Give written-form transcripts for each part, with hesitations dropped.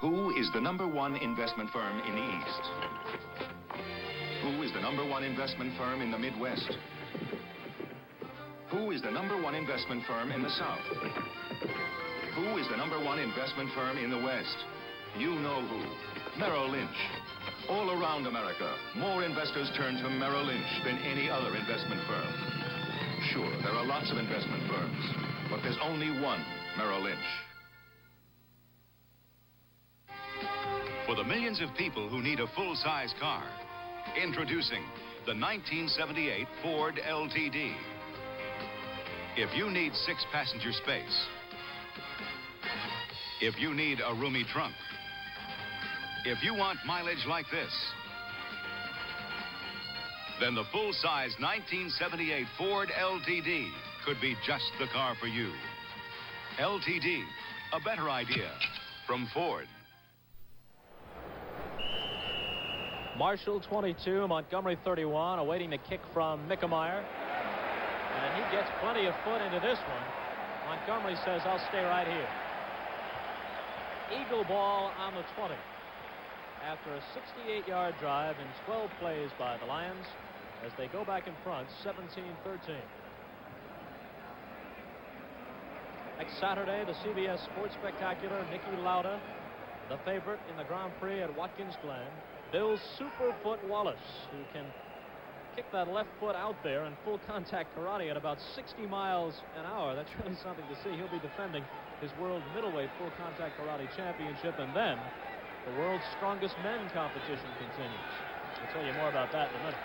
Who is the #1 investment firm in the East? Who is the #1 investment firm in the Midwest? Who is the #1 investment firm in the South? Who is the #1 investment firm in the West? You know who. Merrill Lynch. All around America, more investors turn to Merrill Lynch than any other investment firm. Sure, there are lots of investment firms, but there's only one Merrill Lynch. For the millions of people who need a full-size car, introducing the 1978 Ford LTD. If you need 6-passenger space, if you need a roomy trunk, if you want mileage like this, then the full-size 1978 Ford LTD could be just the car for you. LTD, a better idea from Ford. Marshall 22, Montgomery 31, awaiting the kick from Mickemeyer. And he gets plenty of foot into this one. Montgomery says, I'll stay right here. Eagle ball on the 20. After a 68-yard drive in 12 plays by the Lions as they go back in front, 17-13. Next Saturday, the CBS Sports Spectacular, Niki Lauda, the favorite in the Grand Prix at Watkins Glen. Bill Superfoot Wallace, who can kick that left foot out there in full contact karate at about 60 miles an hour. That's really something to see. He'll be defending his world middleweight full contact karate championship, and then the world's strongest men competition continues. I'll tell you more about that in a minute.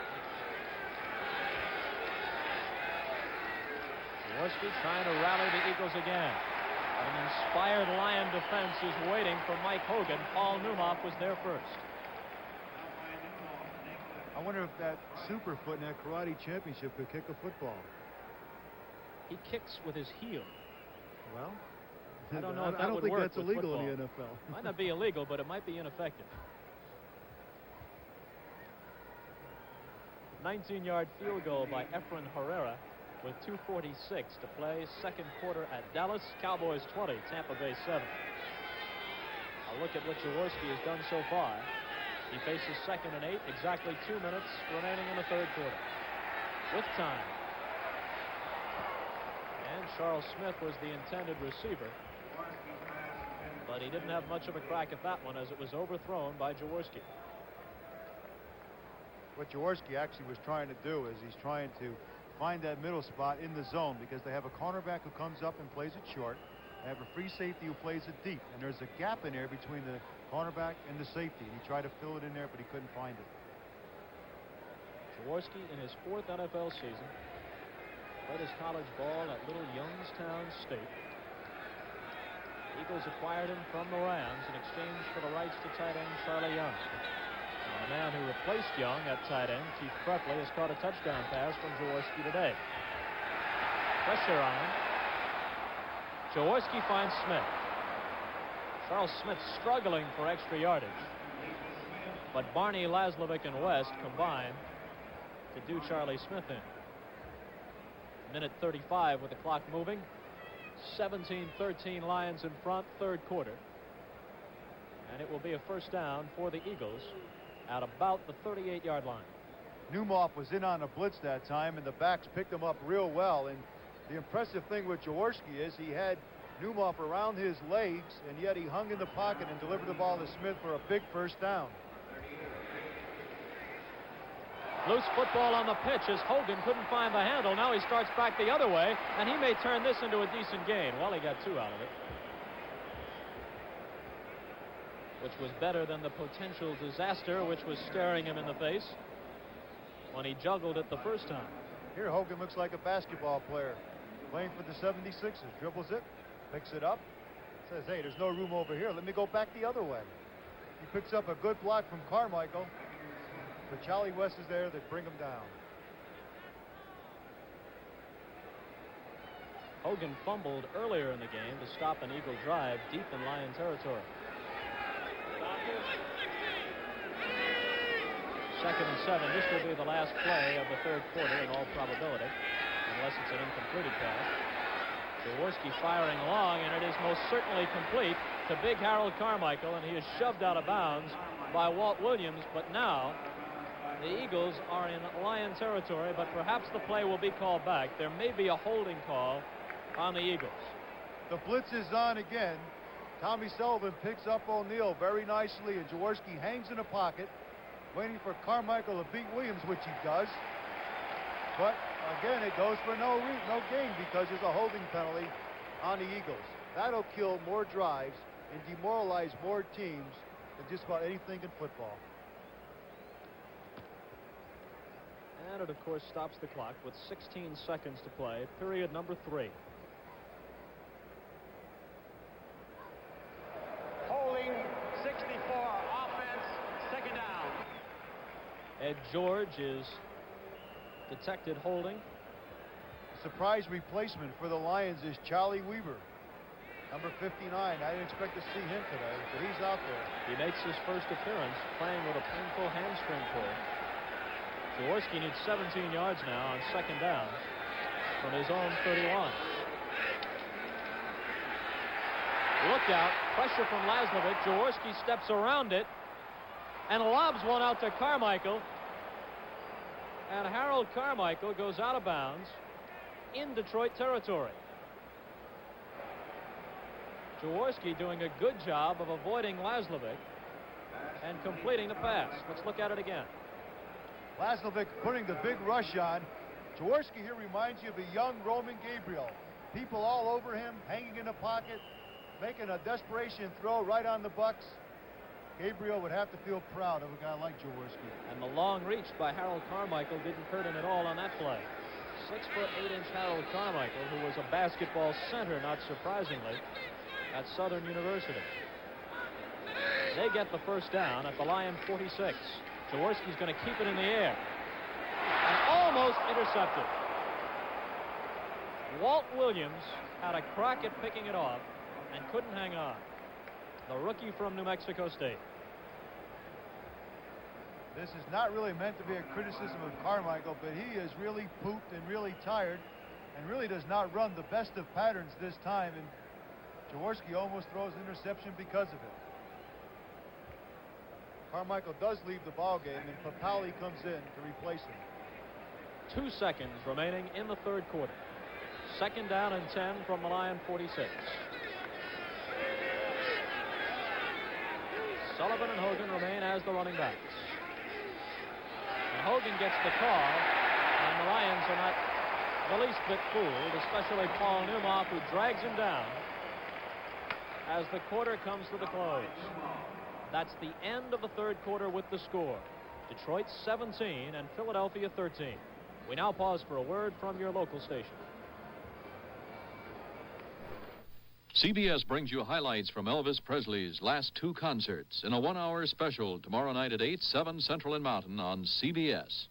Jaworski trying to rally the Eagles again. An inspired Lion defense is waiting for Mike Hogan. Paul Newhoff was there first. I wonder if that Superfoot in that karate championship could kick a football. He kicks with his heel. Well, I don't know if that I don't would think work that's with illegal football. in the NFL. Might not be illegal, but it might be ineffective. 19-yard field goal by Efren Herrera with 2:46 to play. Second quarter at Dallas. Cowboys 20, Tampa Bay 7. A look at what Jaworski has done so far. He faces 2nd and 8, exactly 2 minutes remaining in the third quarter. With time. And Charles Smith was the intended receiver. But he didn't have much of a crack at that one as it was overthrown by Jaworski. What Jaworski actually was trying to do is he's trying to find that middle spot in the zone because they have a cornerback who comes up and plays it short. They have a free safety who plays it deep. And there's a gap in there between the cornerback and the safety. He tried to fill it in there, but he couldn't find it. Jaworski in his 4th NFL season played his college ball at Little Youngstown State. Eagles acquired him from the Rams in exchange for the rights to tight end Charlie Young. And the man who replaced Young at tight end, Keith Prepley, has caught a touchdown pass from Jaworski today. Pressure on him. Jaworski finds Smith. Charles Smith struggling for extra yardage. But Barney, Laslovic, and West combine to do Charlie Smith in. Minute 35 with the clock moving. 17-13 Lions in front, third quarter. And it will be a first down for the Eagles at about the 38-yard line. Newhoff was in on a blitz that time, and the backs picked him up real well. And the impressive thing with Jaworski is he had Newhoff around his legs, and yet he hung in the pocket and delivered the ball to Smith for a big first down. Loose football on the pitch as Hogan couldn't find the handle. Now he starts back the other way, and he may turn this into a decent gain. Well, he got 2 out of it, which was better than the potential disaster which was staring him in the face when he juggled it the first time. Here Hogan looks like a basketball player playing for the 76ers. Dribbles it, picks it up, says, hey, there's no room over here. Let me go back the other way. He picks up a good block from Carmichael. But Charlie West is there that bring him down. Hogan fumbled earlier in the game to stop an Eagle drive deep in Lion territory. 2nd and 7. This will be the last play of the third quarter in all probability, unless it's an incompleted pass. Jaworski firing long, and it is most certainly complete to big Harold Carmichael, and he is shoved out of bounds by Walt Williams. But now the Eagles are in Lion territory, but perhaps the play will be called back. There may be a holding call on the Eagles. The blitz is on again. Tommy Sullivan picks up O'Neal very nicely, and Jaworski hangs in the pocket, waiting for Carmichael to beat Williams, which he does. But again, it goes for no gain because there's a holding penalty on the Eagles. That'll kill more drives and demoralize more teams than just about anything in football. And it, of course, stops the clock with 16 seconds to play, period number 3. Holding 64, offense, second down. Ed George is detected holding. Surprise replacement for the Lions is Charlie Weaver, number 59. I didn't expect to see him today, but he's out there. He makes his first appearance playing with a painful hamstring pull. Jaworski needs 17 yards now on second down from his own 31. Look out, pressure from Laslovic. Jaworski steps around it and lobs one out to Carmichael. And Harold Carmichael goes out of bounds in Detroit territory. Jaworski doing a good job of avoiding Laslovic and completing the pass. Let's look at it again. Laslovic putting the big rush on. Jaworski here reminds you of a young Roman Gabriel. People all over him, hanging in the pocket, making a desperation throw right on the Bucks. Gabriel would have to feel proud of a guy like Jaworski. And the long reach by Harold Carmichael didn't hurt him at all on that play. 6'8" Harold Carmichael, who was a basketball center, not surprisingly, at Southern University. They get the first down at the Lion 46. Jaworski's going to keep it in the air. And almost intercepted. Walt Williams had a crack at picking it off and couldn't hang on. The rookie from New Mexico State. This is not really meant to be a criticism of Carmichael, but he is really pooped and really tired and really does not run the best of patterns this time, and Jaworski almost throws an interception because of it. Carmichael does leave the ball game, and Papali comes in to replace him. 2 seconds remaining in the third quarter. Second down and 10 from the Lion 46. Sullivan and Hogan remain as the running backs. And Hogan gets the call, and the Lions are not the least bit fooled, especially Paul Newmoff, who drags him down as the quarter comes to the close. That's the end of the third quarter with the score. Detroit 17 and Philadelphia 13. We now pause for a word from your local station. CBS brings you highlights from Elvis Presley's last 2 concerts in a 1-hour special tomorrow night at 8, 7 Central and Mountain on CBS.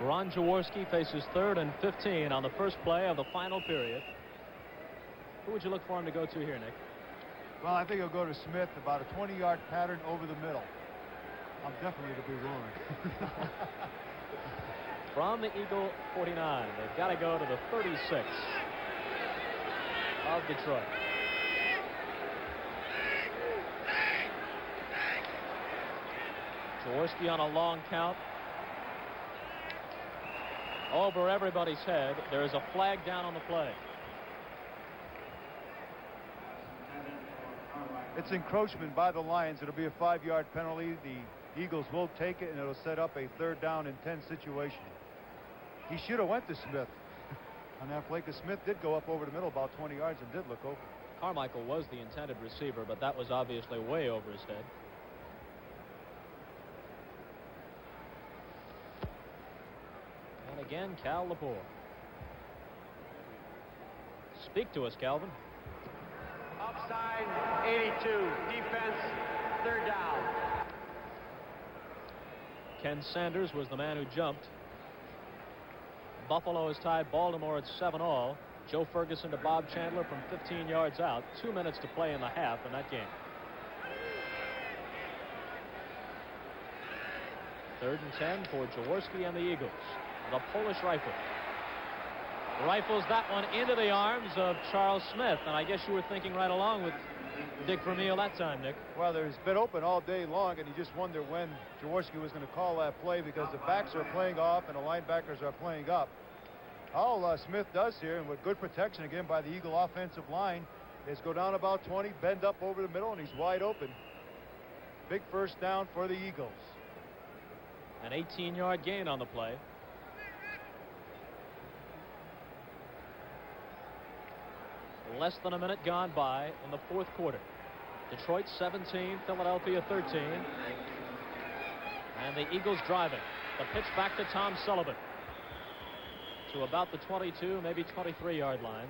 Ron Jaworski faces 3rd and 15 on the first play of the final period. Who would you look for him to go to here, Nick? Well, I think he'll go to Smith, about a 20-yard pattern over the middle. I'm definitely to be wrong. From the Eagle 49, they've got to go to the 36 of Detroit. Jaworski on a long count. Over everybody's head. There is a flag down on the play. It's encroachment by the Lions. It'll be a 5-yard penalty. The Eagles will take it, and it'll set up a 3rd down and 10 situation. He should have went to Smith on that play, because Smith did go up over the middle about 20 yards and did look open. Carmichael was the intended receiver, but that was obviously way over his head. And again, Cal Lepore. Speak to us, Calvin. Offside, 82. Defense, 3rd down. Ken Sanders was the man who jumped. Buffalo has tied Baltimore at 7-all. Joe Ferguson to Bob Chandler from 15 yards out. 2 minutes to play in the half in that game. 3rd and 10 for Jaworski and the Eagles. The Polish rifle. Rifles that one into the arms of Charles Smith. And I guess you were thinking right along with Dick Vermeil that time, Nick. Well, there's been open all day long, and you just wonder when Jaworski was going to call that play because the backs are playing off and the linebackers are playing up. All Smith does here, and with good protection again by the Eagle offensive line, is go down about 20, bend up over the middle, and he's wide open. Big first down for the Eagles. An 18-yard gain on the play. Less than a minute gone by in the 4th quarter. Detroit 17, Philadelphia 13. And the Eagles driving. The pitch back to Tom Sullivan. To about the 22, maybe 23-yard line.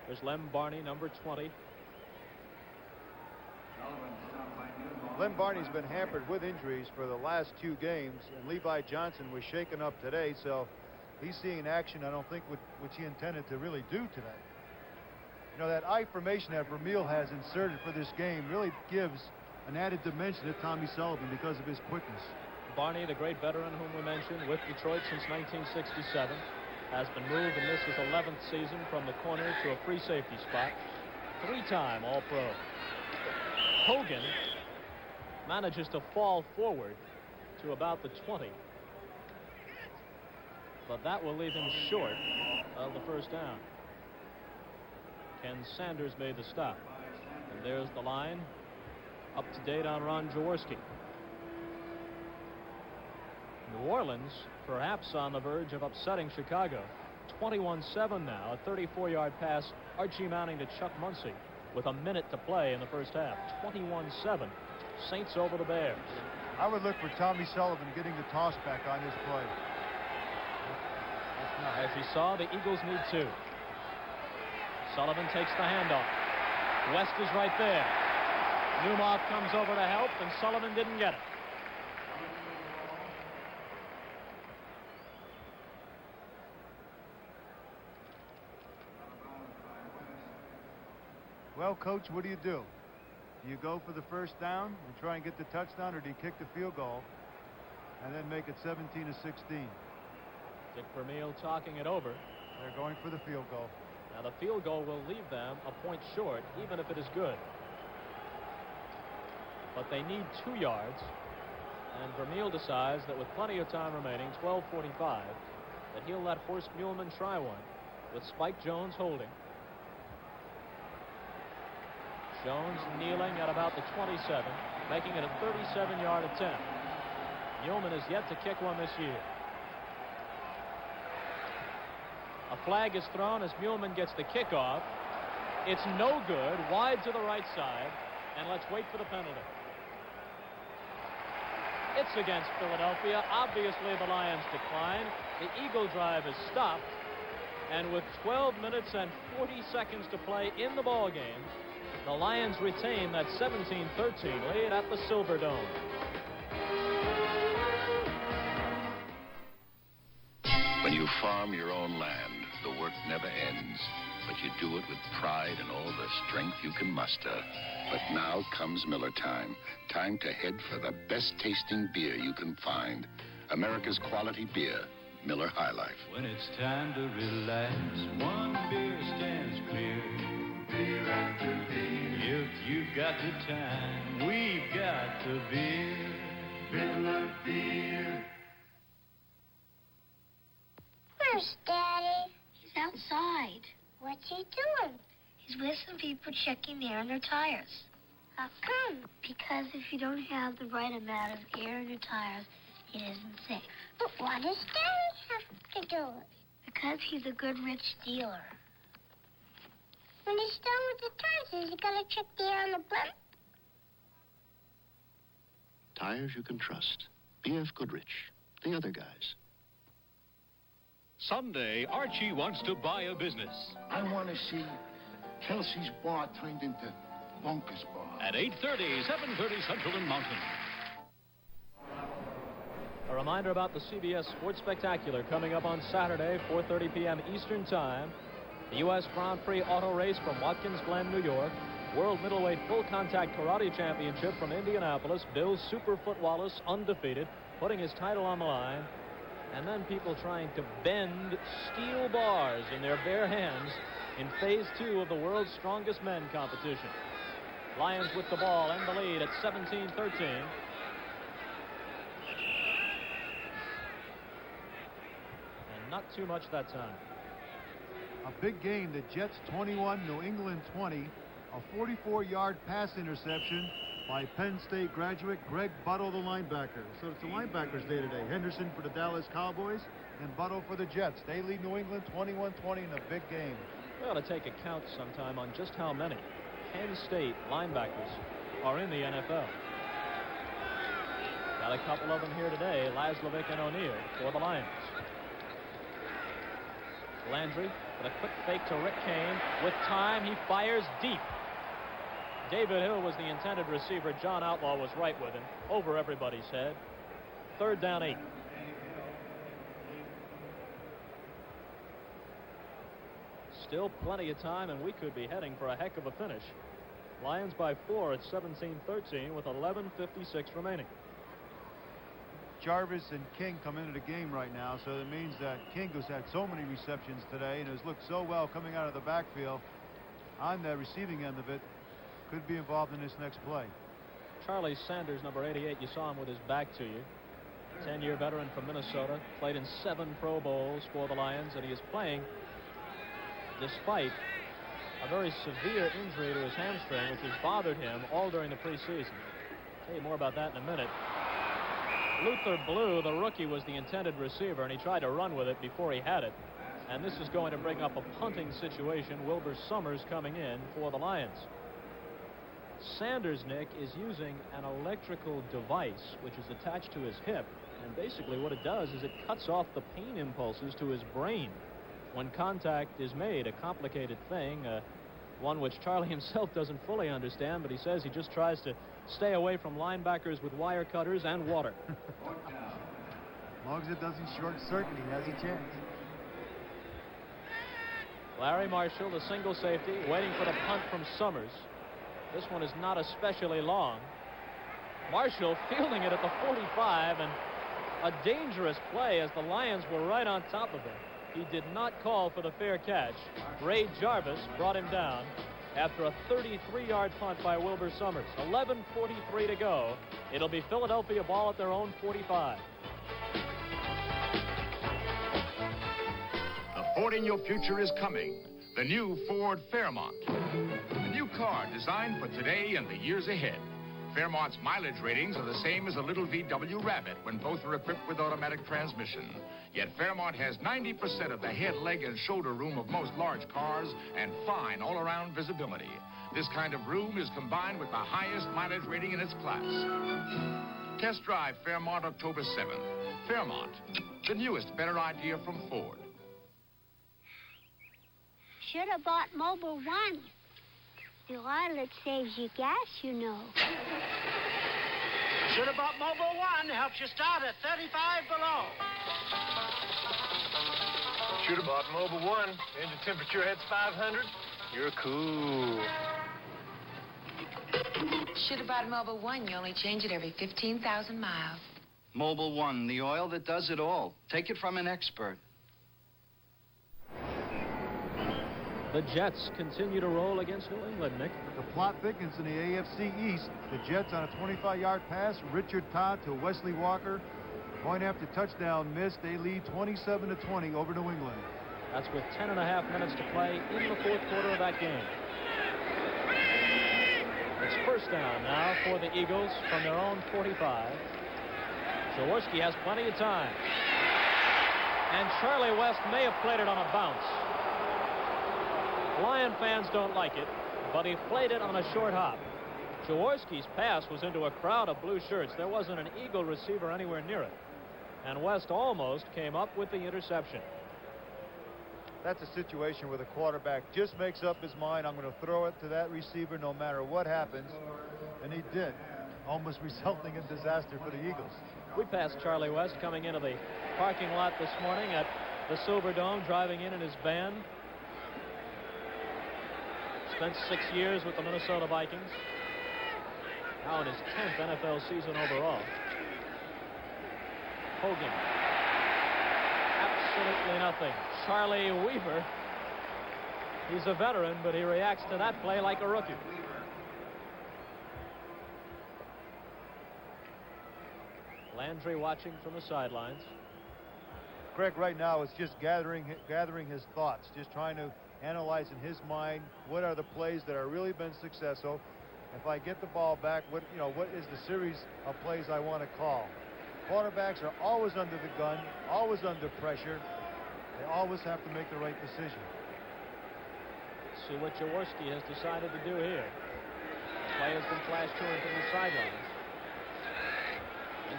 There's Lem Barney, number 20. Lem Barney's been hampered with injuries for the last 2 games, and Levi Johnson was shaken up today, so he's seeing action I don't think which he intended to really do today. You know, that I formation that Vermeil has inserted for this game really gives an added dimension to Tommy Sullivan because of his quickness. Barney, the great veteran whom we mentioned, with Detroit since 1967, has been moved in this his 11th season from the corner to a free safety spot. 3-time All-Pro. Hogan manages to fall forward to about the 20. But that will leave him short of the first down. Ken Sanders made the stop. And there's the line. Up to date on Ron Jaworski. New Orleans perhaps on the verge of upsetting Chicago. 21-7 now. A 34-yard pass. Archie Manning to Chuck Muncie with a minute to play in the first half. 21-7. Saints over the Bears. I would look for Tommy Sullivan getting the toss back on this play. As you saw, the Eagles need 2. Sullivan takes the handoff. West is right there. Newmark comes over to help, and Sullivan didn't get it. Well, Coach, what do? Do you go for the first down and try and get the touchdown, or do you kick the field goal and then make it 17-16? Dick Vermeil talking it over. They're going for the field goal. Now, the field goal will leave them a point short, even if it is good. But they need 2 yards, and Vermeil decides that with plenty of time remaining, 12:45, that he'll let Horst Muhlman try one, with Spike Jones holding. Jones kneeling at about the 27, making it a 37-yard attempt. Muhlman is yet to kick one this year. A flag is thrown as Muhlman gets the kickoff. It's no good, wide to the right side, and let's wait for the penalty. It's against Philadelphia. Obviously, the Lions decline. The Eagle drive is stopped, and with 12 minutes and 40 seconds to play in the ball game, the Lions retain that 17-13 lead at the Silverdome. When you farm your own land, the work never ends, but you do it with pride and all the strength you can muster. But now comes Miller time. Time to head for the best tasting beer you can find. America's quality beer, Miller High Life. When it's time to relax, one beer stands clear. Beer after beer. If you've got the time, we've got the beer. Miller Beer. Where's Daddy? He's outside. What's he doing? He's with some people checking the air in their tires. How come? Because if you don't have the right amount of air in your tires, it isn't safe. But why does Daddy have to do it? Because he's a good rich dealer. When he's done with the tires, is he going to check the air on the blimp? Tires you can trust. B.F. Goodrich. The other guys. Someday, Archie wants to buy a business. I want to see Kelsey's bar turned into Bunker's bar. At 8:30, 7:30 Central and Mountain. A reminder about the CBS Sports Spectacular coming up on Saturday, 4:30 p.m. Eastern Time. The U.S. Grand Prix auto race from Watkins Glen, New York. World Middleweight Full Contact Karate Championship from Indianapolis. Bill Superfoot Wallace, undefeated, putting his title on the line. And then people trying to bend steel bars in their bare hands in phase 2 of the World's Strongest Men competition. Lions with the ball and the lead at 17-13. And not too much that time. A big game. The Jets 21, New England 20. A 44-yard pass interception by Penn State graduate Greg Buttle, the linebacker. So it's the linebackers' day today. Henderson for the Dallas Cowboys and Buttle for the Jets. They lead New England 21-20 in a big game. We ought to take a count sometime on just how many Penn State linebackers are in the NFL. Got a couple of them here today, Laslovic and O'Neal for the Lions. Landry with a quick fake to Rick Kane. With time, he fires deep. David Hill was the intended receiver. John Outlaw was right with him, over everybody's head. 3rd down 8. Still plenty of time, and we could be heading for a heck of a finish. Lions by 4 at 17-13 with 11:56 remaining. Jarvis and King come into the game right now, so that means that King, who's had so many receptions today and has looked so well coming out of the backfield on the receiving end of it, could be involved in this next play. Charlie Sanders, number 88, you saw him with his back to you. 10-year veteran from Minnesota, played in 7 Pro Bowls for the Lions, and he is playing despite a very severe injury to his hamstring, which has bothered him all during the preseason. I'll tell you more about that in a minute. Luther Blue, the rookie, was the intended receiver, and he tried to run with it before he had it. And this is going to bring up a punting situation. Wilbur Summers coming in for the Lions. Sanders, Nick, is using an electrical device which is attached to his hip, and basically what it does is it cuts off the pain impulses to his brain when contact is made. A complicated thing, one which Charlie himself doesn't fully understand, but he says he just tries to stay away from linebackers with wire cutters and water. As long as it doesn't short circuit, he has a chance. Larry Marshall, the single safety, waiting for the punt from Summers. This one is not especially long. Marshall fielding it at the 45, and a dangerous play as the Lions were right on top of him. He did not call for the fair catch. Ray Jarvis brought him down after a 33-yard punt by Wilbur Summers. 11:43 to go. It'll be Philadelphia ball at their own 45. The Ford in your future is coming. The new Ford Fairmont. A new car designed for today and the years ahead. Fairmont's mileage ratings are the same as a little VW Rabbit when both are equipped with automatic transmission. Yet Fairmont has 90% of the head, leg, and shoulder room of most large cars and fine all-around visibility. This kind of room is combined with the highest mileage rating in its class. Test drive Fairmont October 7th. Fairmont, the newest, better idea from Ford. Should have bought Mobile One. The oil, it saves you gas, you know. Should have bought Mobile One. Helps you start at 35 below. Should have bought Mobile One. Engine temperature hits 500. You're cool. Should have bought Mobile One. You only change it every 15,000 miles. Mobile One, the oil that does it all. Take it from an expert. The Jets continue to roll against New England, Nick. The plot thickens in the AFC East. The Jets on a 25-yard pass. Richard Todd to Wesley Walker. Point after touchdown missed. They lead 27-20 over New England. That's with 10.5 minutes to play in the 4th quarter of that game. It's first down now for the Eagles from their own 45. Jaworski has plenty of time. And Charlie West may have played it on a bounce. Lion fans don't like it, but he played it on a short hop. Jaworski's pass was into a crowd of blue shirts. There wasn't an Eagle receiver anywhere near it. And West almost came up with the interception. That's a situation where the quarterback just makes up his mind, I'm going to throw it to that receiver no matter what happens. And he did, almost resulting in disaster for the Eagles. We passed Charlie West coming into the parking lot this morning at the Silverdome, driving in his van. Spent 6 years with the Minnesota Vikings. Now in his 10th NFL season overall. Hogan. Absolutely nothing. Charlie Weaver. He's a veteran, but he reacts to that play like a rookie. Landry watching from the sidelines. Greg right now is just gathering his thoughts, just trying to analyze in his mind what are the plays that are really been successful. If I get the ball back, what is the series of plays I want to call? Quarterbacks are always under the gun, always under pressure. They always have to make the right decision. Let's see what Jaworski has decided to do here. The play has been flashed to him from the sidelines.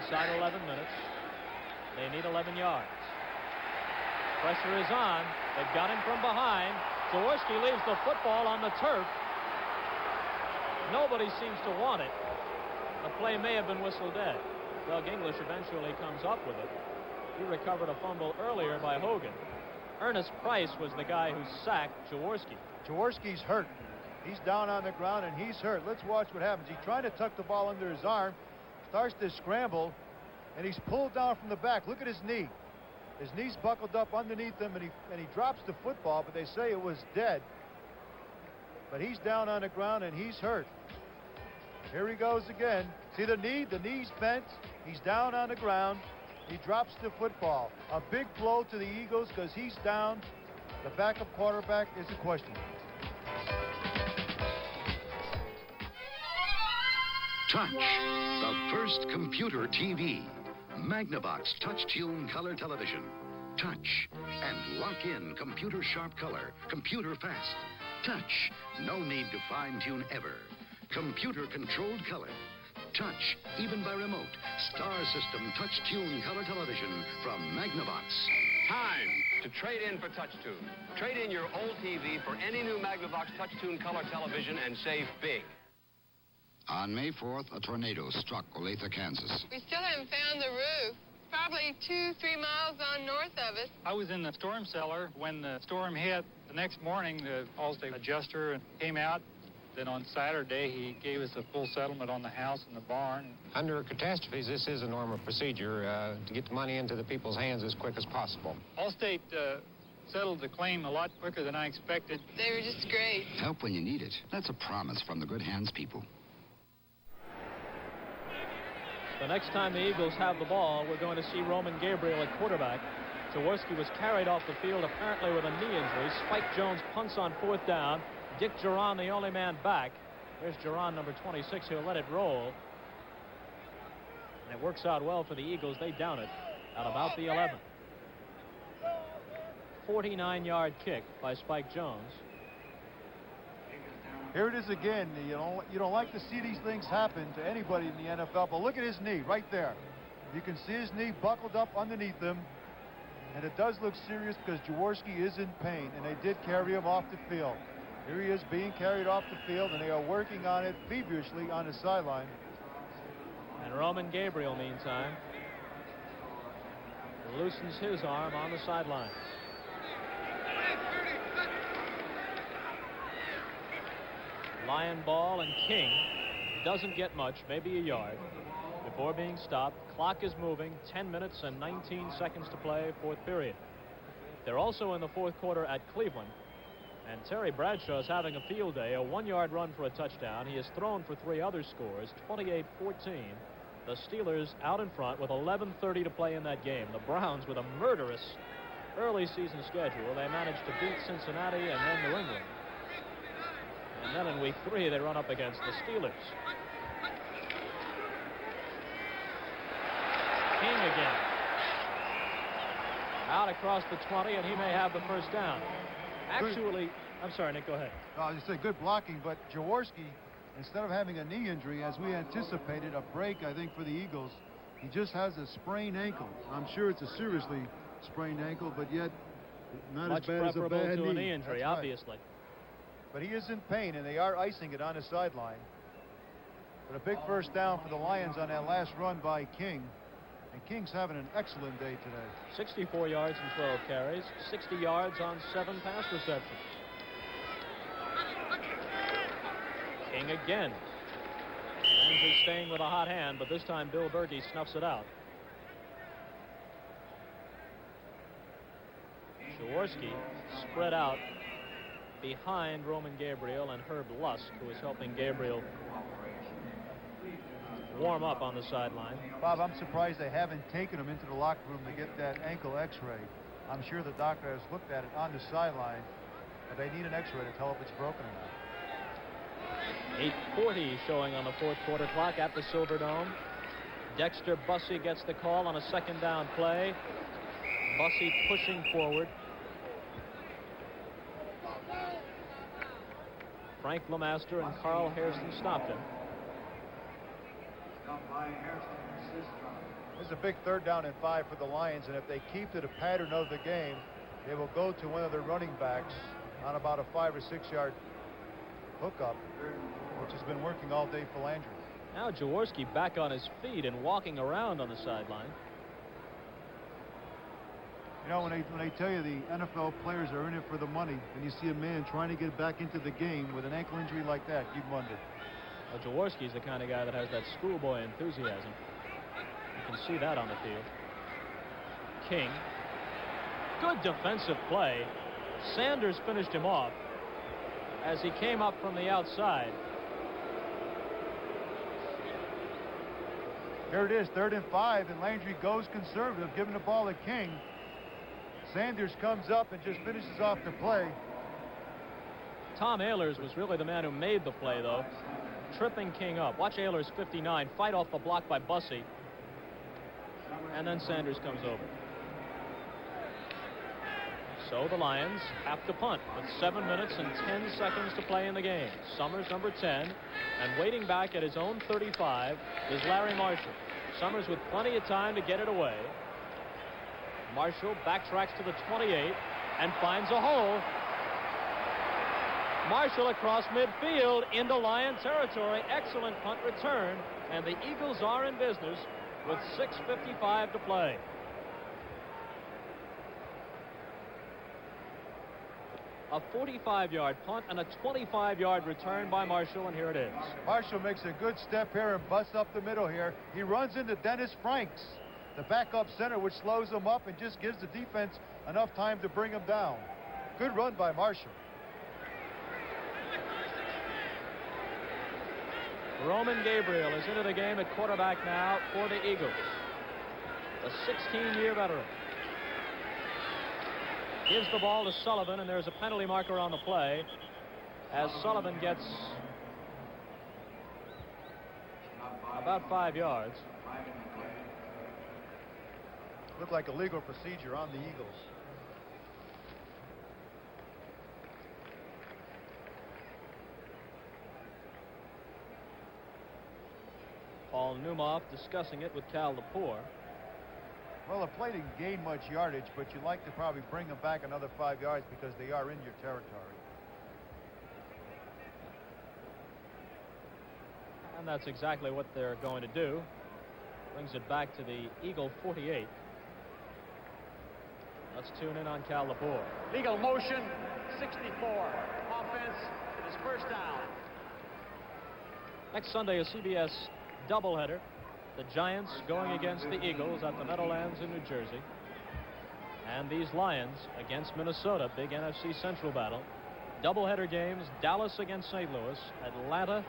Inside 11 minutes. They need 11 yards. Pressure is on. They've got him from behind. Jaworski leaves the football on the turf. Nobody seems to want it. The play may have been whistled dead. Doug English eventually comes up with it. He recovered a fumble earlier by Hogan. Ernest Price was the guy who sacked Jaworski. Jaworski's hurt. He's down on the ground and he's hurt. Let's watch what happens. He's trying to tuck the ball under his arm, starts to scramble, and he's pulled down from the back. Look at his knee. His knee's buckled up underneath him, and he drops the football, but they say it was dead. But he's down on the ground and he's hurt. Here he goes again. See the knee? The knee's bent. He's down on the ground. He drops the football. A big blow to the Eagles because he's down. The backup quarterback is a question. Touch, the first computer TV. Magnavox touch-tune color television. Touch and lock in computer sharp color, computer fast. Touch, no need to fine-tune ever. Computer controlled color. Touch, even by remote. Star system touch-tune color television from Magnavox. Time to trade in for TouchTune. Trade in your old TV for any new Magnavox TouchTune color television and save big. On May 4th, a tornado struck Olathe, Kansas. We still haven't found the roof. Probably 2-3 miles on north of us. I was in the storm cellar when the storm hit. The next morning, the Allstate adjuster came out. Then on Saturday, he gave us a full settlement on the house and the barn. Under catastrophes, this is a normal procedure to get the money into the people's hands as quick as possible. Allstate settled the claim a lot quicker than I expected. They were just great. Help when you need it. That's a promise from the Good Hands people. The next time the Eagles have the ball, we're going to see Roman Gabriel at quarterback. Jaworski was carried off the field apparently with a knee injury. Spike Jones punts on 4th down. Dick Duran, the only man back. There's Duran, number 26, who'll let it roll. And it works out well for the Eagles. They down it at about the 11. 49-yard kick by Spike Jones. Here it is again. You don't like to see these things happen to anybody in the NFL, but look at his knee right there. You can see his knee buckled up underneath him, and it does look serious because Jaworski is in pain, and they did carry him off the field. Here he is being carried off the field, and they are working on it feverishly on the sideline. And Roman Gabriel, meantime, loosens his arm on the sidelines. Lion ball, and King doesn't get much, maybe a yard, before being stopped. Clock is moving, 10 minutes and 19 seconds to play, 4th period. They're also in the 4th quarter at Cleveland, and Terry Bradshaw is having a field day, a 1-yard run for a touchdown. He has thrown for 3 other scores, 28-14. The Steelers out in front with 11:30 to play in that game. The Browns with a murderous early season schedule. They managed to beat Cincinnati and then New England. And then in week 3, they run up against the Steelers. King again. Out across the 20, and he may have the first down. Actually, I'm sorry, Nick, go ahead. I was just saying good blocking, but Jaworski, instead of having a knee injury, as we anticipated, a break, I think, for the Eagles, he just has a sprained ankle. I'm sure it's a seriously sprained ankle, but yet not much as bad as a bad to a knee injury, That's obviously. Right. But he is in pain, and they are icing it on the sideline. But a big first down for the Lions on that last run by King. And King's having an excellent day today. 64 yards and 12 carries, 60 yards on 7 pass receptions. King again. Landry staying with a hot hand, but this time Bill Berkey snuffs it out. Jaworski spread out behind Roman Gabriel and Herb Lusk, who is helping Gabriel warm up on the sideline. Bob, I'm surprised they haven't taken him into the locker room to get that ankle x-ray. I'm sure the doctor has looked at it on the sideline, but they need an x-ray to tell if it's broken or not. 8:40 showing on the fourth quarter clock at the Silverdome. Dexter Bussey gets the call on a second down play. Bussey pushing forward. Frank LeMaster and Carl Hairston stopped him. This is a big 3rd down and 5 for the Lions, and if they keep to the pattern of the game, they will go to one of their running backs on about a 5 or 6 yard hookup, which has been working all day for Landry. Now Jaworski back on his feet and walking around on the sideline. You know, when they tell you the NFL players are in it for the money, and you see a man trying to get back into the game with an ankle injury like that, you'd wonder. Well, Jaworski's the kind of guy that has that schoolboy enthusiasm. You can see that on the field. King. Good defensive play. Sanders finished him off as he came up from the outside. Here it is, 3rd and 5, and Landry goes conservative, giving the ball to King. Sanders comes up and just finishes off the play. Tom Ehlers was really the man who made the play, though, tripping King up. Watch Ehlers, 59, fight off the block by Bussey. And then Sanders comes over. So the Lions have to punt with 7 minutes and 10 seconds to play in the game. Summers, number 10, and waiting back at his own 35 is Larry Marshall. Summers with plenty of time to get it away. Marshall backtracks to the 28 and finds a hole. Marshall across midfield into Lion territory. Excellent punt return, and the Eagles are in business with 6:55 to play. A 45-yard punt and a 25-yard return by Marshall, and here it is. Marshall makes a good step here and busts up the middle here. He runs into Dennis Franks, the backup center, which slows him up and just gives the defense enough time to bring him down. Good run by Marshall. Roman Gabriel is into the game at quarterback now for the Eagles. The 16-year veteran. Gives the ball to Sullivan, and there's a penalty marker on the play as Sullivan gets about 5 yards. Looked like a legal procedure on the Eagles. Paul Newmoff discussing it with Cal Lepore. Well, the play didn't gain much yardage, but you'd like to probably bring them back another 5 yards because they are in your territory. And that's exactly what they're going to do. Brings it back to the Eagle 48. Let's tune in on Cal Lepore. Legal motion, 64. Offense, it is first down. Next Sunday, a CBS doubleheader. The Giants going against the Eagles at the Meadowlands in New Jersey. And these Lions against Minnesota, big NFC Central battle. Doubleheader games, Dallas against St. Louis, Atlanta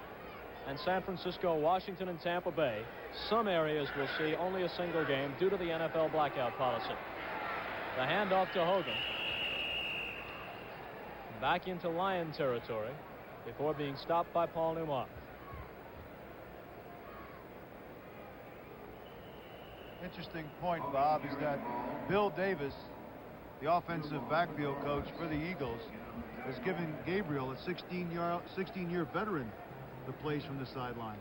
and San Francisco, Washington and Tampa Bay. Some areas will see only a single game due to the NFL blackout policy. The handoff to Hogan. Back into Lion territory before being stopped by Paul Newmoff. Interesting point, Bob, is that Bill Davis, the offensive backfield coach for the Eagles, is giving Gabriel, a 16-year veteran, the plays from the sideline.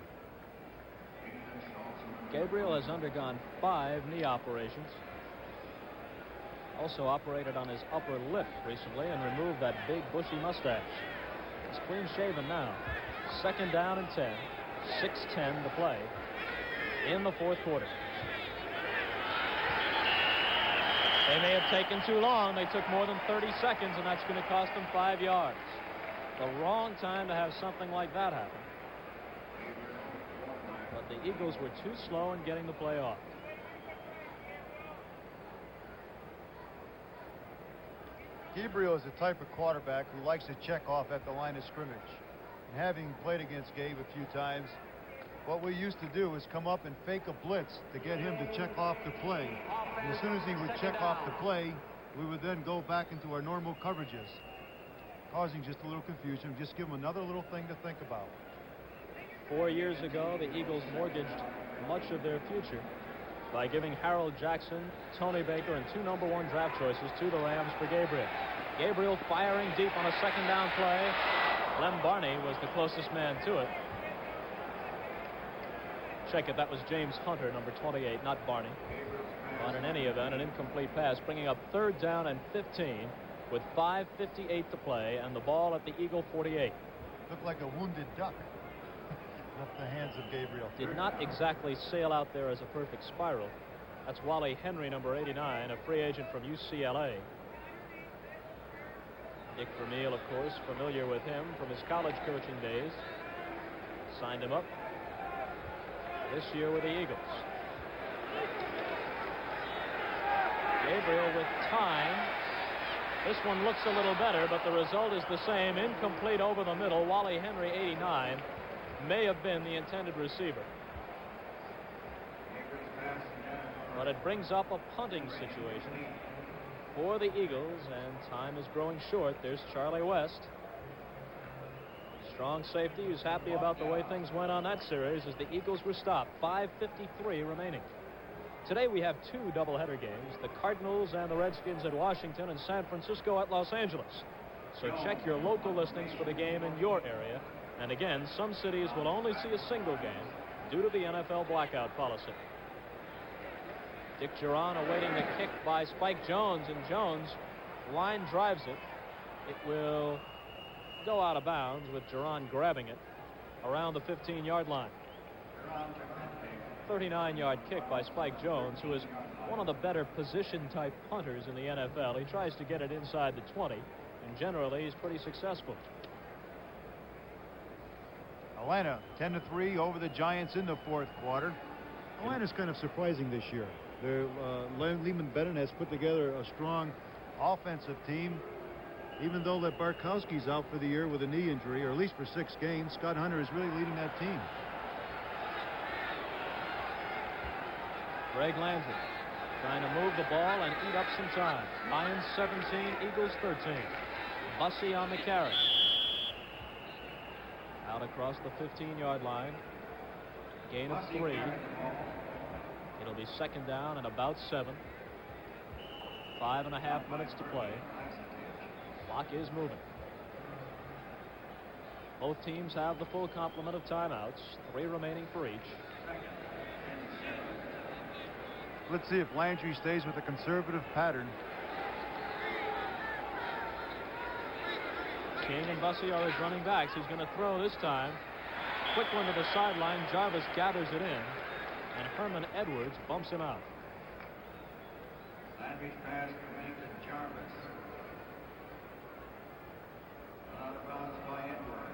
Gabriel has undergone 5 knee operations. Also operated on his upper lip recently and removed that big bushy mustache. He's clean shaven now. 2nd down and 10. 6:10 to play in the fourth quarter. They may have taken too long. They took more than 30 seconds, and that's going to cost them 5 yards. The wrong time to have something like that happen. Eagles were too slow in getting the play off. Gabriel is the type of quarterback who likes to check off at the line of scrimmage. And having played against Gabe a few times, what we used to do is come up and fake a blitz to get him to check off the play. And as soon as he would check off the play, we would then go back into our normal coverages, causing just a little confusion. Just give him another little thing to think about. 4 years ago, the Eagles mortgaged much of their future by giving Harold Jackson, Tony Baker, and 2 #1 draft choices to the Rams for Gabriel. Gabriel firing deep on a second down play. Lem Barney was the closest man to it. Check it, that was James Hunter, number 28, not Barney. But in any event, an incomplete pass, bringing up 3rd down and 15 with 5:58 to play, and the ball at the Eagle 48. Looked like a wounded duck. Left the hands of Gabriel. Did not exactly sail out there as a perfect spiral. That's Wally Henry, number 89, a free agent from UCLA. Dick Vermeil, of course, familiar with him from his college coaching days. Signed him up this year with the Eagles. Gabriel with time. This one looks a little better, but the result is the same. Incomplete over the middle. Wally Henry, 89, may have been the intended receiver. But it brings up a punting situation for the Eagles, and time is growing short. There's Charlie West. Strong safety who's happy about the way things went on that series as the Eagles were stopped. 5:53 remaining. Today we have 2 doubleheader games, the Cardinals and the Redskins at Washington and San Francisco at Los Angeles. So check your local listings for the game in your area. And again, some cities will only see a single game due to the NFL blackout policy. Dick Duran awaiting the kick by Spike Jones, and Jones line drives it. It will go out of bounds with Duran grabbing it around the 15-yard line. 39-yard kick by Spike Jones, who is one of the better position-type punters in the NFL. He tries to get it inside the 20, and generally he's pretty successful. Atlanta 10-3 over the Giants in the 4th quarter. Atlanta's kind of surprising this year. Lehman Bennett has put together a strong offensive team. Even though that Barkowski's out for the year with a knee injury, or at least for 6 games, Scott Hunter is really leading that team. Greg Landry trying to move the ball and eat up some time. Lions 17, Eagles 13. Bussey on the carry. Out across the 15-yard line. Gain of 3. It'll be 2nd down and about 7. 5.5 minutes to play. Clock is moving. Both teams have the full complement of timeouts, 3 remaining for each. Let's see if Landry stays with a conservative pattern. King and Bussey are his running backs. He's going to throw this time. Quick one to the sideline. Jarvis gathers it in, and Herman Edwards bumps him out. Landry's pass coming to Jarvis. Out of bounds by Edwards.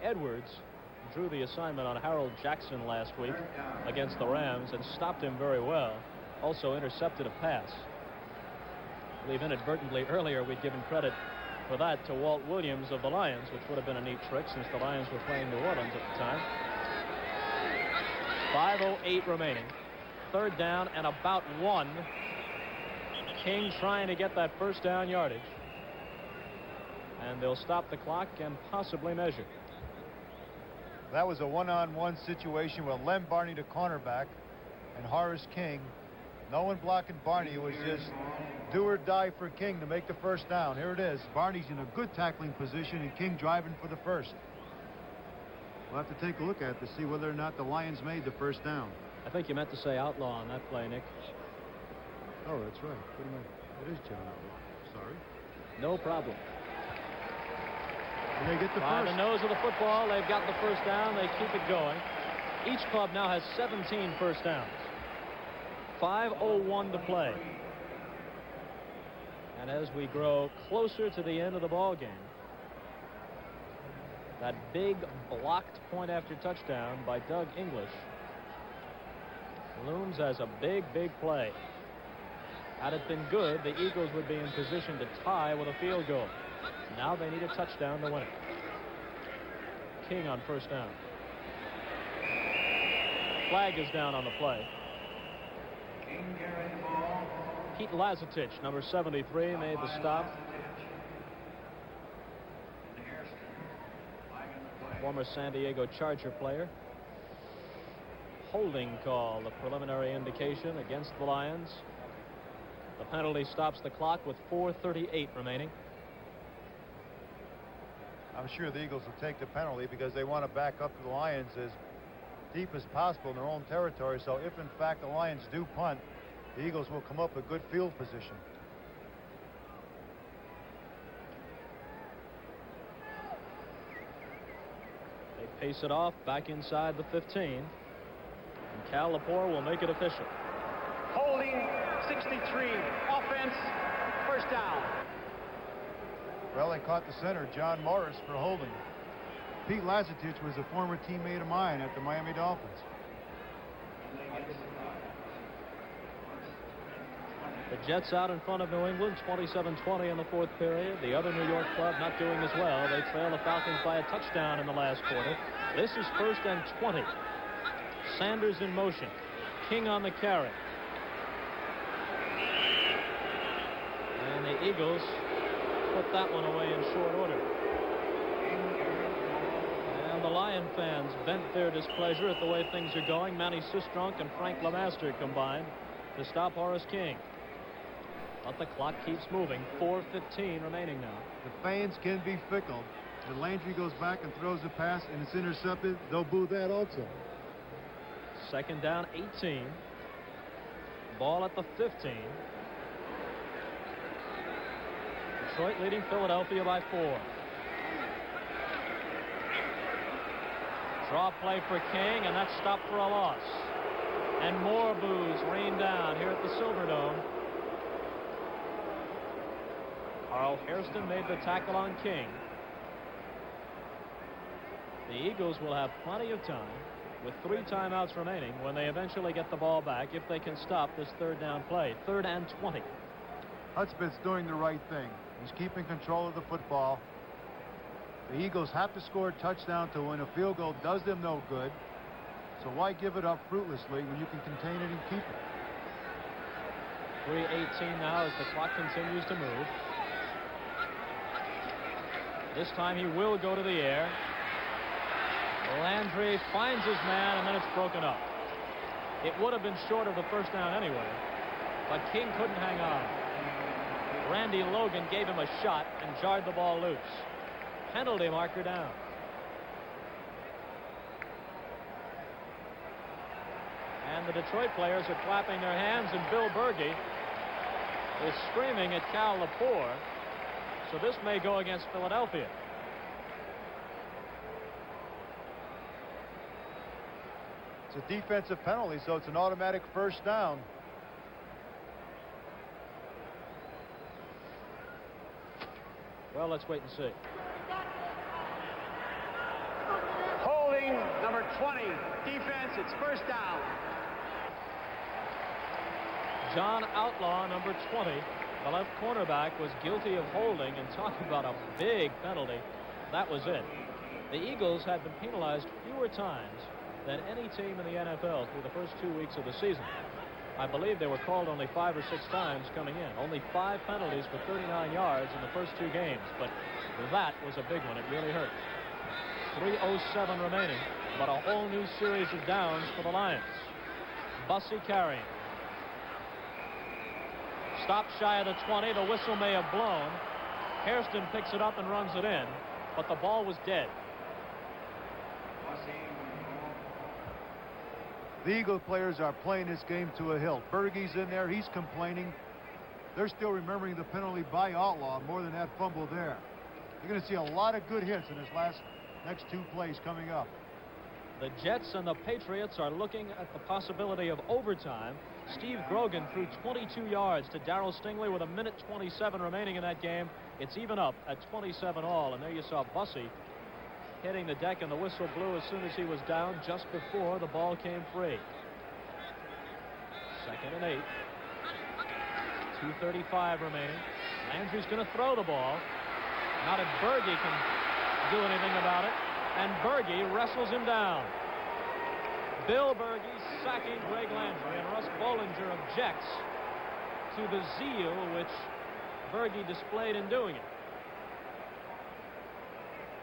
Edwards drew the assignment on Harold Jackson last week against the Rams and stopped him very well. Also intercepted a pass. I believe inadvertently earlier we'd given credit for that to Walt Williams of the Lions, which would have been a neat trick since the Lions were playing New Orleans at the time. 5:08 remaining. 3rd down and about 1. King trying to get that 1st down yardage. And they'll stop the clock and possibly measure. That was a one-on-one situation with Lem Barney, the cornerback, and Horace King. No one blocking Barney. It was just do or die for King to make the 1st down. Here it is. Barney's in a good tackling position, and King driving for the 1st. We'll have to take a look at it to see whether or not the Lions made the 1st down. I think you meant to say outlaw on that play, Nick. Oh, that's right. It is John Outlaw. Sorry. No problem. And they get the By 1st. the nose of the football, they've got the 1st down. They keep it going. Each club now has 17 1st downs. 5:01 to play. And as we grow closer to the end of the ball game, that big blocked point after touchdown by Doug English looms as a big play. Had it been good, the Eagles would be in position to tie with a field goal. Now they need a touchdown to win it. King on first down. Flag is down on the play. Pete Lazatich, number 73, made the stop. Former San Diego Charger player. Holding call, the preliminary indication against the Lions. The penalty stops the clock with 4:38 remaining. I'm sure the Eagles will take the penalty because they want to back up to the Lions as deep as possible in their own territory. So if in fact the Lions do punt, the Eagles will come up with good field position. They pace it off back inside the 15. And Cal Lepore will make it official. Holding 63. Offense. First down. Well, they caught the center, John Morris, for holding. Pete Lazatich was a former teammate of mine at the Miami Dolphins. The Jets out in front of New England, 27-20 in the fourth period. The other New York club not doing as well. They trail the Falcons by a touchdown in the last quarter. This is 1st and 20. Sanders in motion. King on the carry. And the Eagles put that one away in short order. And the Lion fans vent their displeasure at the way things are going. Manny Sistrunk and Frank LeMaster combined to stop Horace King. But the clock keeps moving. 4:15 remaining now. The fans can be fickle. If Landry goes back and throws a pass and it's intercepted, they'll boo that also. 2nd down, 18. Ball at the 15. Detroit leading Philadelphia by 4. Draw play for King, and that's stopped for a loss. And more boos rain down here at the Silverdome. Carl Hairston made the tackle on King. The Eagles will have plenty of time with 3 timeouts remaining when they eventually get the ball back if they can stop this 3rd down play. 3rd and 20. Hudspeth's doing the right thing. He's keeping control of the football. The Eagles have to score a touchdown to win. A field goal does them no good. So why give it up fruitlessly when you can contain it and keep it? 3:18 now as the clock continues to move. This time he will go to the air. Landry finds his man, and then it's broken up. It would have been short of the first down anyway, but King couldn't hang on. Randy Logan gave him a shot and jarred the ball loose. Penalty marker down. And the Detroit players are clapping their hands, and Bill Berge is screaming at Cal Lepore. So this may go against Philadelphia. It's a defensive penalty, so it's an automatic first down. Well, let's wait and see. Holding number 20. Defense, it's first down. John Outlaw, number 20, the left cornerback, was guilty of holding, and talking about a big penalty. That was it. The Eagles had been penalized fewer times than any team in the NFL through the first 2 weeks of the season. I believe they were called only 5 or 6 times coming in. Only 5 penalties for 39 yards in the first 2 games. But that was a big one. It really hurt. 3:07 remaining, but a whole new series of downs for the Lions. Bussey carrying. Stopped shy of the 20. The whistle may have blown. Hairston picks it up and runs it in, but the ball was dead. The Eagle players are playing this game to a hilt. Berge's in there. He's complaining. They're still remembering the penalty by Outlaw more than that fumble there. You're going to see a lot of good hits in this next 2 plays coming up. The Jets and the Patriots are looking at the possibility of overtime Steve Grogan threw 22 yards to Darrell Stingley with 1:27 remaining in that game. It's even up at 27 all. And there you saw Bussey hitting the deck, and the whistle blew as soon as he was down just before the ball came free. 2nd and 8. 2:35 remaining. Landry's going to throw the ball. Not if Berge can do anything about it. And Berge wrestles him down. Bill Berge sacking Greg Landry, and Russ Bollinger objects to the zeal which Berge displayed in doing it.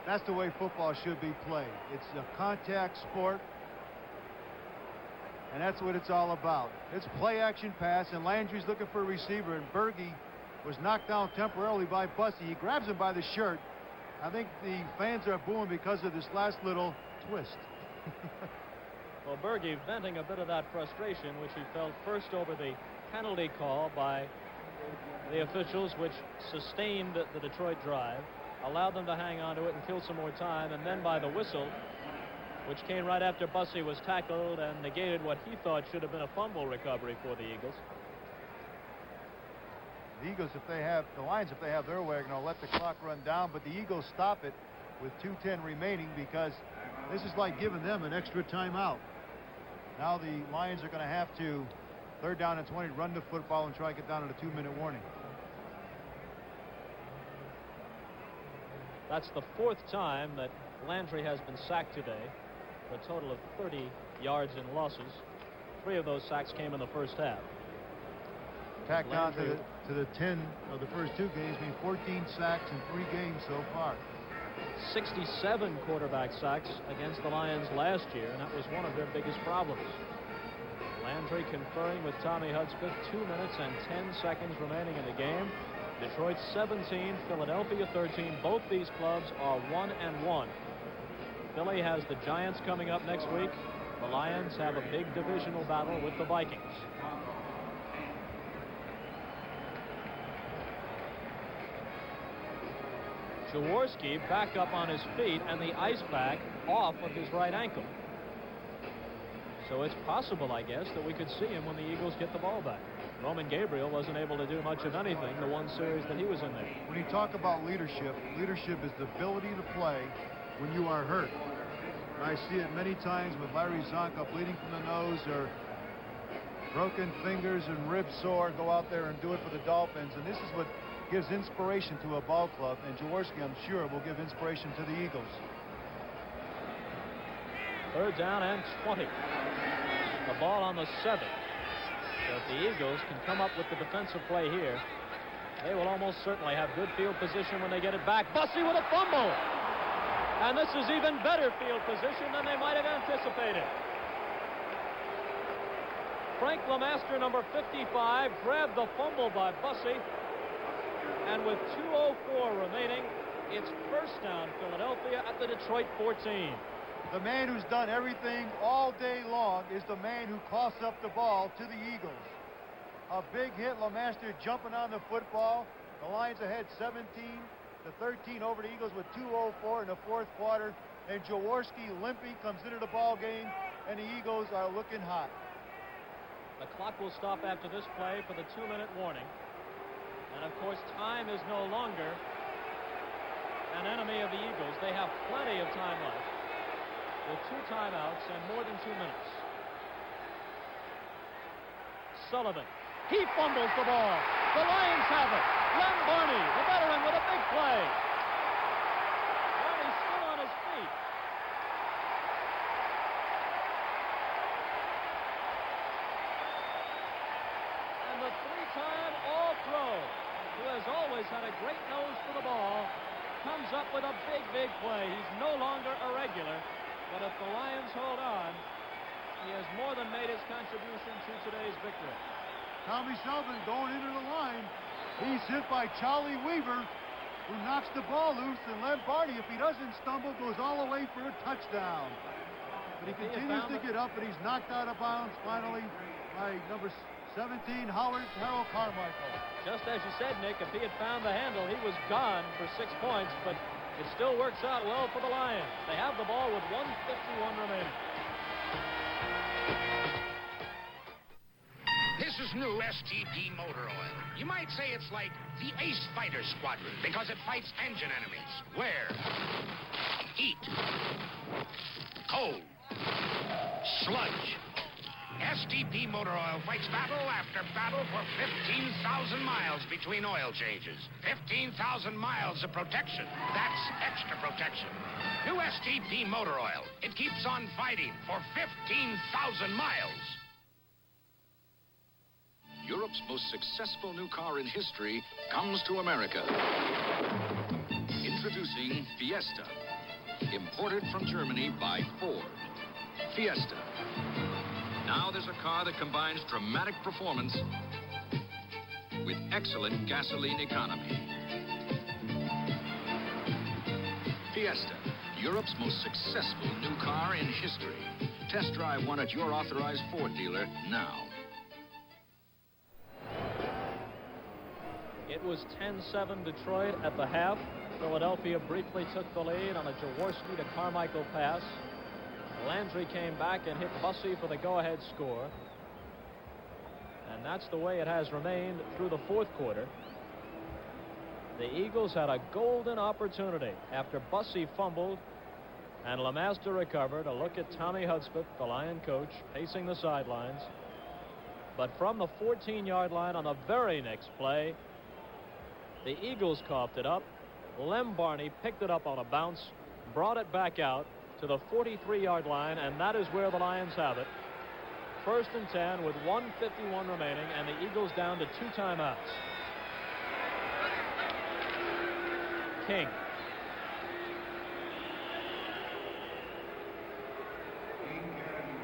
That's the way football should be played. It's a contact sport, and that's what it's all about. It's play action pass, and Landry's looking for a receiver, and Berge was knocked down temporarily by Bussey. He grabs him by the shirt. I think the fans are booing because of this last little twist. Well, Berge venting a bit of that frustration, which he felt first over the penalty call by the officials, which sustained the Detroit drive, allowed them to hang on to it and kill some more time, and then by the whistle, which came right after Bussey was tackled and negated what he thought should have been a fumble recovery for the Eagles. The Eagles, the Lions, if they have their way, are going to let the clock run down, but the Eagles stop it with 2:10 remaining because this is like giving them an extra timeout. Now the Lions are going to have to, 3rd down and 20, run the football and try to get down to the 2-minute warning. That's the 4th time that Landry has been sacked today, for a total of 30 yards in losses. 3 of those sacks came in the first half. Tacked on to the 10 of the first 2 games, mean 14 sacks in 3 games so far. 67 quarterback sacks against the Lions last year, and that was one of their biggest problems. Landry conferring with Tommy Hudspeth. 2 minutes and 10 seconds remaining in the game. Detroit 17, Philadelphia 13. Both these clubs are 1-1. Philly has the Giants coming up next week. The Lions have a big divisional battle with the Vikings. Jaworski back up on his feet, and the ice pack off of his right ankle. So it's possible, I guess, that we could see him when the Eagles get the ball back. Roman Gabriel wasn't able to do much of anything the one series that he was in there. When you talk about leadership is the ability to play when you are hurt. And I see it many times with Larry Zonka bleeding from the nose or broken fingers and ribs sore, go out there and do it for the Dolphins. And this is what gives inspiration to a ball club, and Jaworski, I'm sure, will give inspiration to the Eagles. 3rd down and 20. The ball on the 7. So if the Eagles can come up with the defensive play here, they will almost certainly have good field position when they get it back. Bussey with a fumble! And this is even better field position than they might have anticipated. Frank LeMaster, number 55, grabbed the fumble by Bussey. And with 2:04 remaining, it's 1st down Philadelphia at the Detroit 14. The man who's done everything all day long is the man who coughs up the ball to the Eagles. A big hit, LeMaster jumping on the football. The Lions ahead 17-13 over the Eagles with 2:04 in the 4th quarter. And Jaworski limping comes into the ball game, and the Eagles are looking hot. The clock will stop after this play for the 2-minute warning. And of course, time is no longer an enemy of the Eagles. They have plenty of time left with 2 timeouts and more than 2 minutes. Sullivan, he fumbles the ball. The Lions have it. Len Barney, the veteran, with a big play. Barney's still on his feet. And the 3-time All-Pro, who has always had a great nose for the ball, comes up with a big play. He's no longer a regular, but if the Lions hold on, he has more than made his contribution to today's victory. Tommy Sullivan going into the line. He's hit by Charlie Weaver, who knocks the ball loose, and Len Barney, if he doesn't stumble, goes all the way for a touchdown. But he continues to get up, and he's knocked out of bounds finally by number 17, Harold Carmichael. Just as you said, Nick, if he had found the handle, he was gone for 6 points, but it still works out well for the Lions. They have the ball with 1:51 remaining. This is new STP motor oil. You might say it's like the Ace Fighter Squadron because it fights engine enemies. Wear, heat, cold, sludge. STP motor oil fights battle after battle for 15,000 miles between oil changes. 15,000 miles of protection. That's extra protection. New STP motor oil. It keeps on fighting for 15,000 miles. Europe's most successful new car in history comes to America. Introducing Fiesta, imported from Germany by Ford. Fiesta. Now there's a car that combines dramatic performance with excellent gasoline economy. Fiesta, Europe's most successful new car in history. Test drive one at your authorized Ford dealer now. It was 10-7 Detroit at the half. Philadelphia briefly took the lead on a Jaworski to Carmichael pass. Landry came back and hit Bussey for the go-ahead score. And that's the way it has remained through the fourth quarter. The Eagles had a golden opportunity after Bussey fumbled and LeMaster recovered. A look at Tommy Hudspeth, the Lion coach, pacing the sidelines. But from the 14-yard line on the very next play, the Eagles coughed it up. Lem Barney picked it up on a bounce, brought it back out to the 43-yard line, and that is where the Lions have it. 1st and 10 with 1:51 remaining, and the Eagles down to 2 timeouts. King.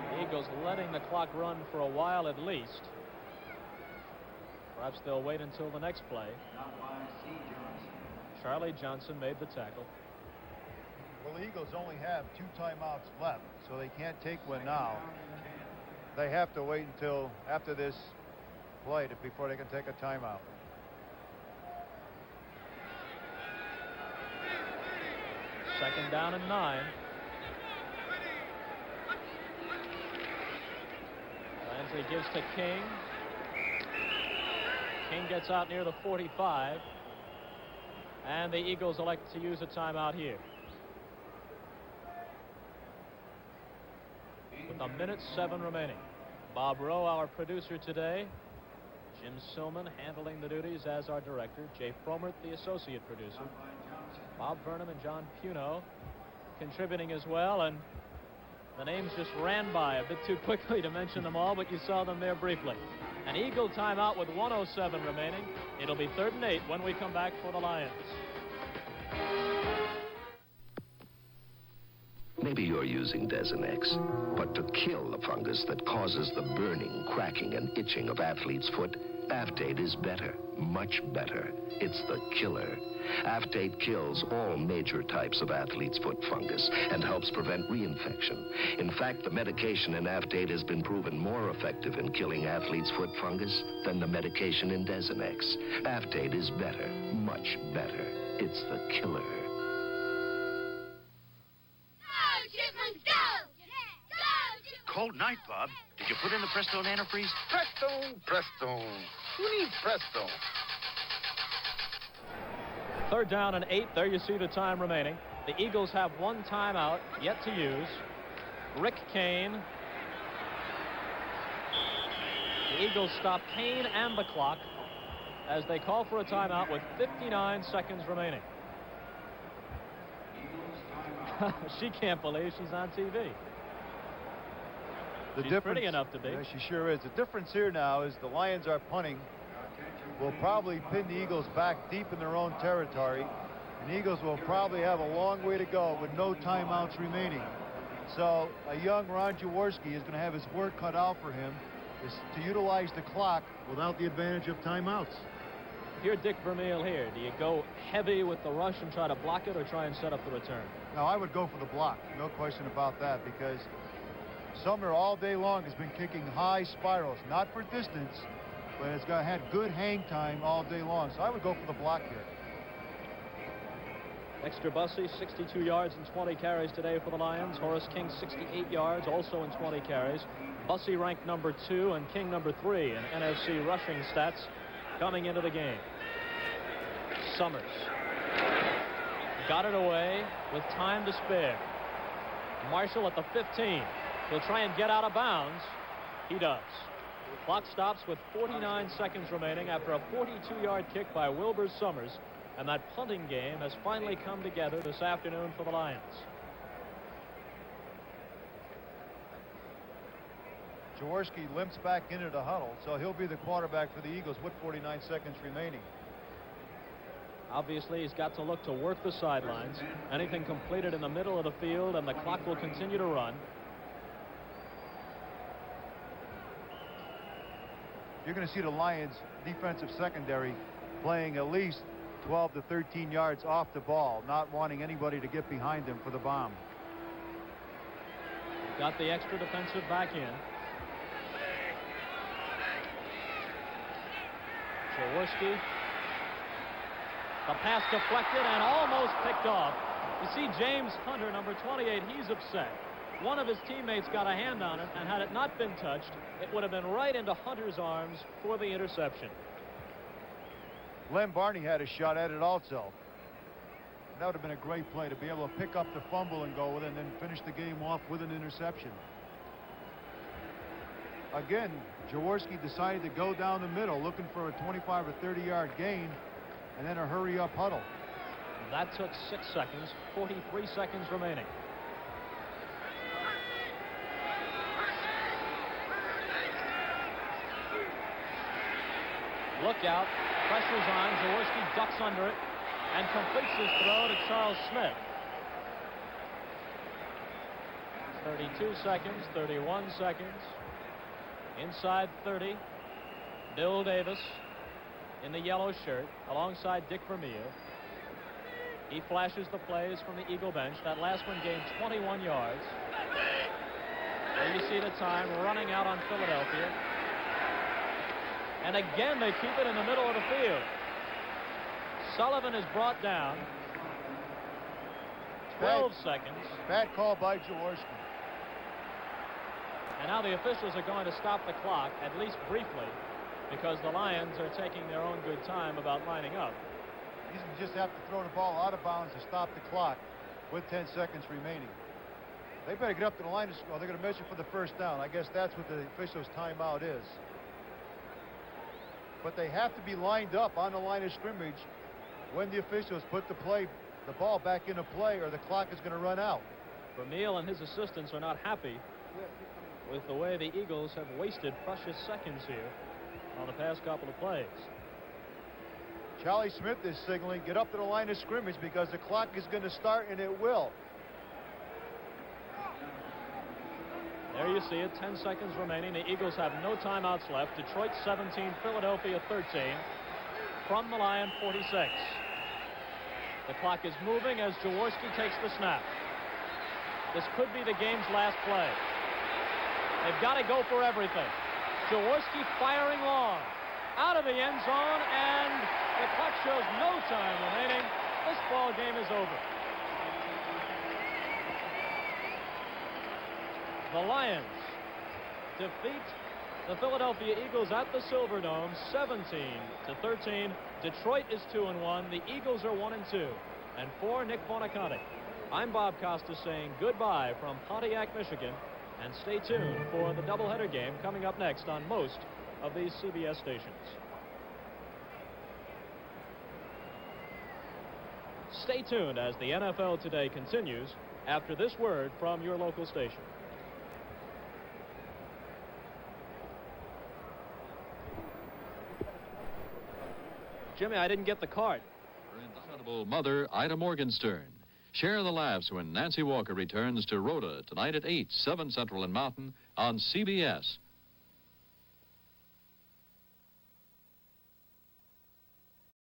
The Eagles letting the clock run for a while at least. Perhaps they'll wait until the next play. Charlie Johnson made the tackle. Well, the Eagles only have 2 timeouts left, so they can't take one now. They have to wait until after this play before they can take a timeout. Second down and 9. Landry gives to King. King gets out near the 45. And the Eagles elect to use a timeout here. With 1:07 remaining. Bob Rowe, our producer today. Jim Silman handling the duties as our director. Jay Fromert, the associate producer. Bob Burnham and John Puno contributing as well. And the names just ran by a bit too quickly to mention them all, but you saw them there briefly. An Eagle timeout with 1:07 remaining. It'll be 3rd and 8 when we come back for the Lions. Maybe you're using Desenex, but to kill the fungus that causes the burning, cracking, and itching of athlete's foot, Aftate is better, much better. It's the killer. Aftate kills all major types of athlete's foot fungus and helps prevent reinfection. In fact, the medication in Aftate has been proven more effective in killing athlete's foot fungus than the medication in Desenex. Aftate is better, much better. It's the killer. Cold night, Bob. Did you put in the Prestone antifreeze? Prestone. Who needs Prestone? 3rd down and 8. There you see the time remaining. The Eagles have 1 timeout yet to use. Rick Kane. The Eagles stop Kane and the clock as they call for a timeout with 59 seconds remaining. She can't believe she's on TV. She's pretty enough to be. Yeah, she sure is. The difference here now is the Lions are punting. Will probably pin the Eagles back deep in their own territory. And the Eagles will probably have a long way to go with no timeouts remaining. So a young Ron Jaworski is going to have his work cut out for him is to utilize the clock without the advantage of timeouts. Here, Dick Vermeil here. Do you go heavy with the rush and try to block it or try and set up the return? No, I would go for the block. No question about that, because Sumner all day long has been kicking high spirals, not for distance, but it's had good hang time all day long. So I would go for the block here. Dexter Bussey, 62 yards and 20 carries today for the Lions. Horace King, 68 yards, also in 20 carries. Bussey ranked number 2 and King number 3 in NFC rushing stats coming into the game. Summers got it away with time to spare. Marshall at the 15. He'll try and get out of bounds. He does. Clock stops with 49 seconds remaining after a 42-yard kick by Wilbur Summers, and that punting game has finally come together this afternoon for the Lions. Jaworski limps back into the huddle, so he'll be the quarterback for the Eagles with 49 seconds remaining. Obviously, he's got to look to work the sidelines. Anything completed in the middle of the field, and the clock will continue to run. You're going to see the Lions defensive secondary playing at least 12 to 13 yards off the ball, not wanting anybody to get behind them for the bomb. Got the extra defensive back in. Jaworski. The pass deflected and almost picked off. You see James Hunter, number 28, he's upset. One of his teammates got a hand on it, and had it not been touched, it would have been right into Hunter's arms for the interception. Len Barney had a shot at it also. That would have been a great play to be able to pick up the fumble and go with it and then finish the game off with an interception. Again, Jaworski decided to go down the middle looking for a 25 or 30-yard gain and then a hurry-up huddle. That took 6 seconds, 43 seconds remaining. Look out, pressure's on, Jaworski ducks under it and completes his throw to Charles Smith. 32 seconds, 31 seconds. Inside 30, Bill Davis in the yellow shirt alongside Dick Vermeil. He flashes the plays from the Eagle bench. That last one gained 21 yards. There you see the time running out on Philadelphia. And again, they keep it in the middle of the field. Sullivan is brought down. 12 seconds. Bad call by Jaworski. And now the officials are going to stop the clock, at least briefly, because the Lions are taking their own good time about lining up. You just have to throw the ball out of bounds to stop the clock with 10 seconds remaining. They better get up to the line of score. They're going to measure for the first down. I guess that's what the officials' timeout is. But they have to be lined up on the line of scrimmage when the officials put the ball back into play, or the clock is going to run out. Vermeil and his assistants are not happy with the way the Eagles have wasted precious seconds here on the past couple of plays. Charlie Smith is signaling, get up to the line of scrimmage because the clock is going to start, and it will. There you see it, 10 seconds remaining. The Eagles have no timeouts left. Detroit 17, Philadelphia 13 from the Lion 46. The clock is moving as Jaworski takes the snap. This could be the game's last play. They've got to go for everything. Jaworski firing long out of the end zone, and the clock shows no time remaining. This ball game is over. The Lions defeat the Philadelphia Eagles at the Silverdome 17-13. Detroit is 2-1. The Eagles are 1-2. And for Nick Buoniconti, I'm Bob Costa saying goodbye from Pontiac, Michigan, and stay tuned for the doubleheader game coming up next on most of these CBS stations. Stay tuned as the NFL Today continues after this word from your local station. Jimmy, I didn't get the card. Her indomitable mother, Ida Morgenstern. Share the laughs when Nancy Walker returns to Rhoda tonight at 8, 7 Central and Mountain on CBS.